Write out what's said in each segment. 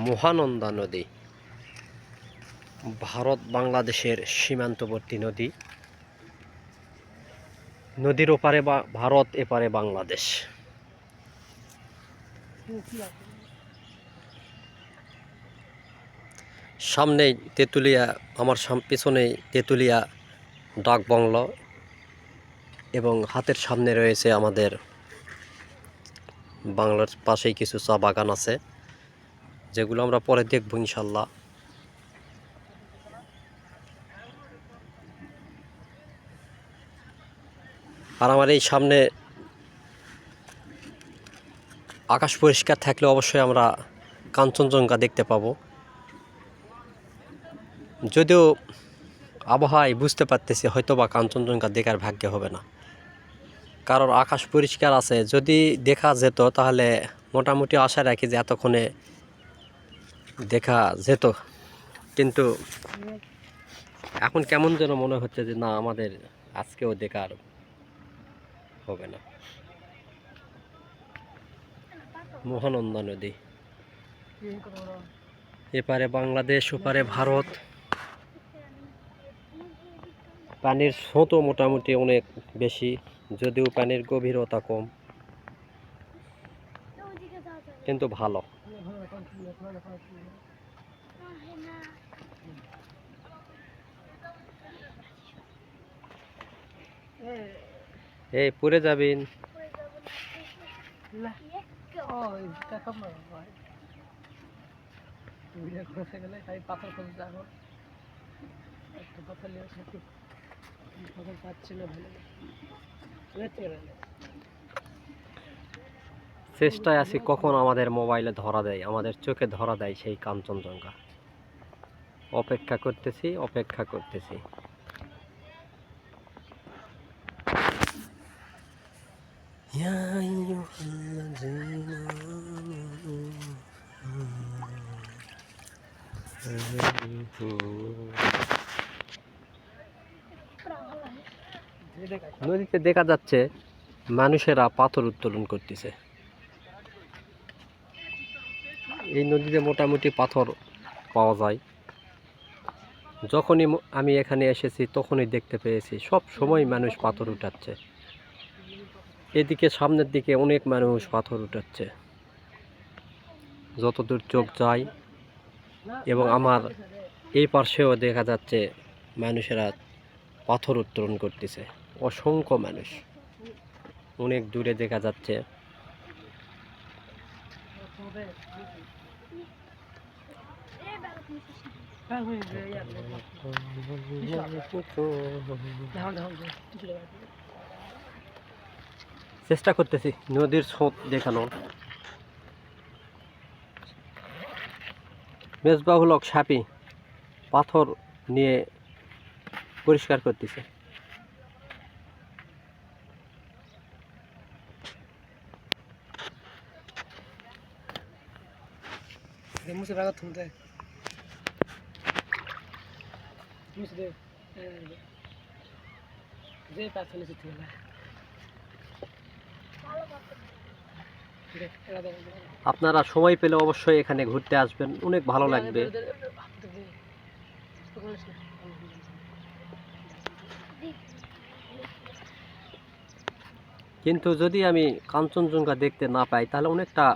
মহানন্দা নদী ভারত বাংলাদেশের সীমান্তবর্তী নদী। নদীর ওপারে ভারত, এপারে বাংলাদেশ। সামনেই তেঁতুলিয়া, আমার পিছনেই তেঁতুলিয়া ডাক বাংলো এবং হাতের সামনে রয়েছে আমাদের বাংলার পাশেই কিছু চা বাগান আছে, যেগুলো আমরা পরে দেখব ইনশাল্লাহ। আর আমার এই সামনে আকাশ পরিষ্কার থাকলে অবশ্যই আমরা কাঞ্চনজঙ্ঘা দেখতে পাবো। যদিও আবহাওয়ায় বুঝতে পারতেছি হয়তো বা কাঞ্চনজঙ্ঘা দেখার ভাগ্য হবে না, কারণ আকাশ পরিষ্কার আছে। যদি দেখা যেত তাহলে মোটামুটি আশা রাখি যে এতক্ষণে দেখা যেত, কিন্তু এখন কেমন যেন মনে হচ্ছে যে না, আমাদের আজকেও দেখার হবে না। মহানন্দা নদী, এপারে বাংলাদেশ, ওপারে ভারত। পানির স্রোতও মোটামুটি অনেক বেশি, যদিও পানির গভীরতা কম, কিন্তু ভালো। এই পড়ে যাবেন। চেষ্টায় আছি কখন আমাদের মোবাইলে ধরা দেয়, আমাদের চোখে ধরা দেয় সেই কাঞ্চনজঙ্ঘা। অপেক্ষা করতেছি, অপেক্ষা করতেছি। নদীতে দেখা যাচ্ছে মানুষেরা পাথর উত্তোলন করতেছে। এই নদীতে মোটামুটি পাথর পাওয়া যায়। যখনই আমি এখানে এসেছি তখনই দেখতে পেয়েছি সব সময় মানুষ পাথর উঠাচ্ছে। এদিকে সামনের দিকে অনেক মানুষ পাথর উঠাচ্ছে যতদূর চোখ যায়, এবং আমার এই পাশেও দেখা যাচ্ছে মানুষেরা পাথর উত্তোলন করতেছে। অসংখ্য মানুষ অনেক দূরে দেখা যাচ্ছে। চেষ্টা করতেছি নদীর স্রোত দেখানোর। মেজবাহুল হক সাপি পাথর নিয়ে পরিষ্কার করতেছে। আপনারা সময় পেলে অবশ্যই এখানে ঘুরতে আসবেন, অনেক ভালো লাগবে। কিন্তু যদি আমি কাঞ্চনজঙ্ঘা দেখতে না পাই তাহলে অনেকটা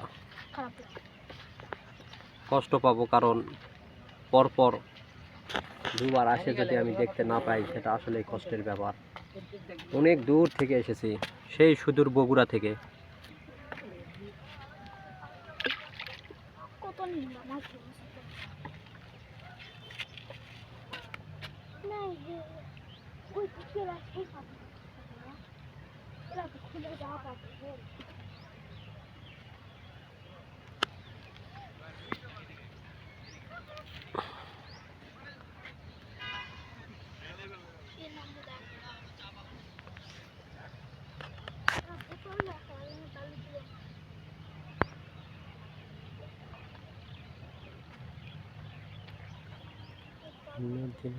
কষ্ট পাবো, কারণ পরপর দুবার আসে যদি আমি দেখতে না পাই সেটা আসলে কষ্টের ব্যাপার। অনেক দূর থেকে এসেছি, সেই সুদূর বগুড়া থেকে। নদীর